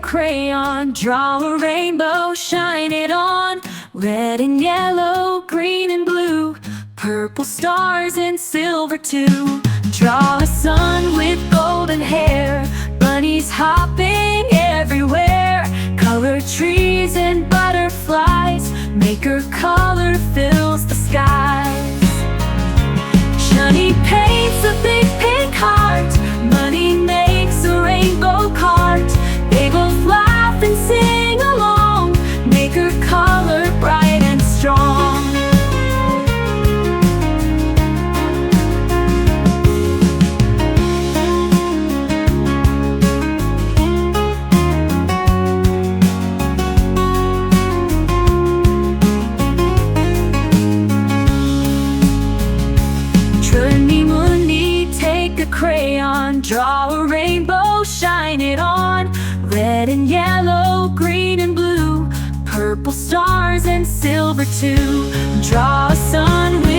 crayon, draw a rainbow, shine it on. Red and yellow, green and blue, purple stars and silver too. Draw a sun with golden hair, bunnies hopping everywhere. Color trees and butterflies, MakerColor fills the skies. Chunni paints a big pink heart, Munni makes a rainbow cart. They both laugh and sing along, MakerColor bright and strong. Chunni Munni, take a crayon, draw a rainbow, shine it on. Red and yellow, green and blue, purple stars and silver too. Draw a sun with